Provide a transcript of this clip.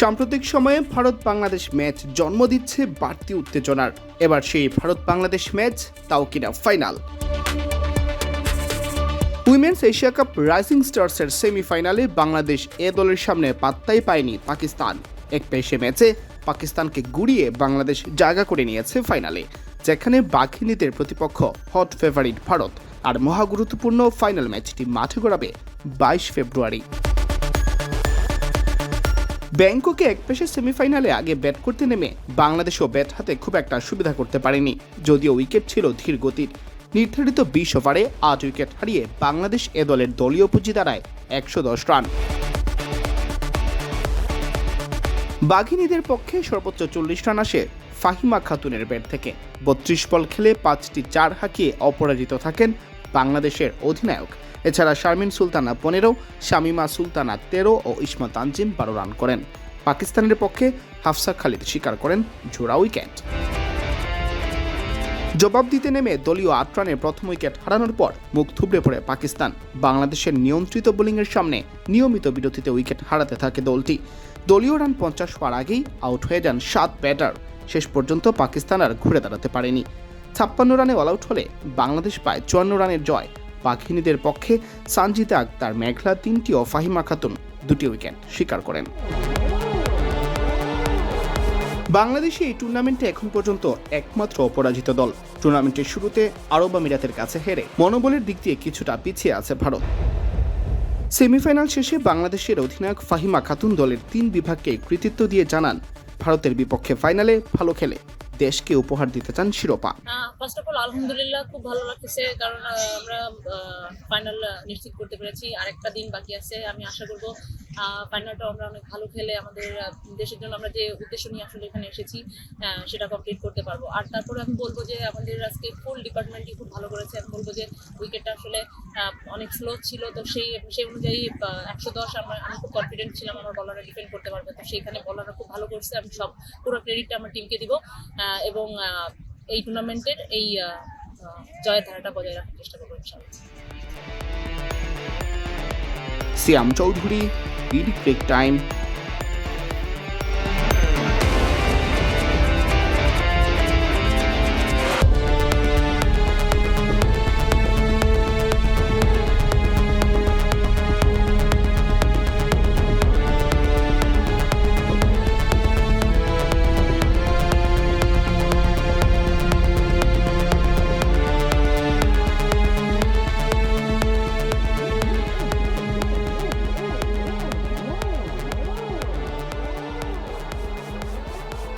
সাম্প্রতিক সময়ে ভারত বাংলাদেশ ম্যাচ জন্ম দিচ্ছে বাড়তি উত্তেজনার। এবার সেই ভারত বাংলাদেশ ম্যাচ, তাও কিনা final. Women's Asia cup rising স্টার্সের সেমিফাইনালে বাংলাদেশ এ দলের সামনে পাত্তাই পায়নি পাকিস্তান। এক পেশে ম্যাচে পাকিস্তানকে গুড়িয়ে বাংলাদেশ জায়গা করে নিয়েছে ফাইনালে, যেখানে বাঘিনীদের প্রতিপক্ষ হট ফেভারিট ভারত। আর মহাগুরুত্বপূর্ণ ফাইনাল ম্যাচটি মাঠে গড়াবে 22 ফেব্রুয়ারি। ব্যাংককে একপেশে সেমিফাইনালে আগে ব্যাট করতে নেমে বাংলাদেশও ব্যাট হাতে খুব একটা সুবিধা করতে পারেনি, যদিও উইকেট ছিল ধীর গতির। নির্ধারিত 20 ওভারে 8 উইকেট হারিয়ে বাংলাদেশ এ দলের দলীয় পুঁজি দাঁড়ায় 110 রান। বাঘিনীদের পক্ষে সর্বোচ্চ 40 রান আসে ফাহিমা খাতুনের ব্যাট থেকে। 32 বল খেলে 5টি 4 হাঁকিয়ে অপরাজিত থাকেন বাংলাদেশের অধিনায়ক। এছাড়া শারমিন সুলতানা 15, শামিমা সুলতানা 13 ও ইসমা তানজিম 12 রান করেন। পাকিস্তানের পক্ষে হাফসা খালিদ শিকার করেন জোড়া উইকেট। জবাব দিতে নেমে দলীয় 8 রানে প্রথম উইকেট হারানোর পর মুখ থুবড়ে পড়ে পাকিস্তান। বাংলাদেশের নিয়ন্ত্রিত বোলিংয়ের সামনে নিয়মিত বিরতিতে উইকেট হারাতে থাকে দলটি। দলীয় রান 50 হওয়ার আগেই আউট হয়ে যান 7 ব্যাটার। শেষ পর্যন্ত পাকিস্তান আর ঘুরে দাঁড়াতে পারেনি। 56 রানে অল আউট হলে বাংলাদেশ পায় 54 রানের জয়। বাঘিনীদের পক্ষে সানজিদা আক্তার মেঘলা 3টি ও ফাহিমা খাতুন 2টি উইকেট শিকার করেন। বাংলাদেশে এই টুর্নামেন্টে এখন পর্যন্ত একমাত্র অপরাজিত দল। টুর্নামেন্টের শুরুতে আরব আমিরাতের কাছে হেরে মনোবলের দিক দিয়ে কিছুটা পিছিয়ে আছে ভারত। সেমিফাইনাল শেষে বাংলাদেশের অধিনায়ক ফাহিমা খাতুন দলের 3 বিভাগকে কৃতিত্ব দিয়ে জানান, ভারতের বিপক্ষে ফাইনালে ভালো খেলে দেশকে উপহার দিতে চান শিরোপা। ফার্স্ট অফ অল আলহামদুলিল্লাহ, খুব ভালো লাগতেছে, কারণ আমরা ফাইনাল নিশ্চিত করতে পেরেছি। আরেকটা দিন বাকি আছে। আমি আশা করব ফাইনালটা আমরা অনেক ভালো খেলে আমাদের দেশের জন্য আমরা যে উদ্দেশ্য নিয়ে আসলে এখানে এসেছি সেটা কমপ্লিট করতে পারবো। আর তারপরে আমি বলবো যে আমাদের আজকে ফুল ডিপার্টমেন্টই খুব ভালো করেছে। আমি বলবো যে উইকেটটা আসলে অনেক স্লো ছিল, তো সেই অনুযায়ী 110 আমি খুব কনফিডেন্ট ছিলাম আমার বলাররা ডিফেন্ড করতে পারবে। তো সেইখানে বলাররা খুব ভালো করছে। আমি পুরো ক্রেডিটটা আমার টিমকে দিব এবং এই টুর্নামেন্টের এই জয়ের ধারাটা বজায় রাখার চেষ্টা করবো ইনশাআল্লাহ। সিয়াম চৌধুরী, বিডি ক্রিক টাইম।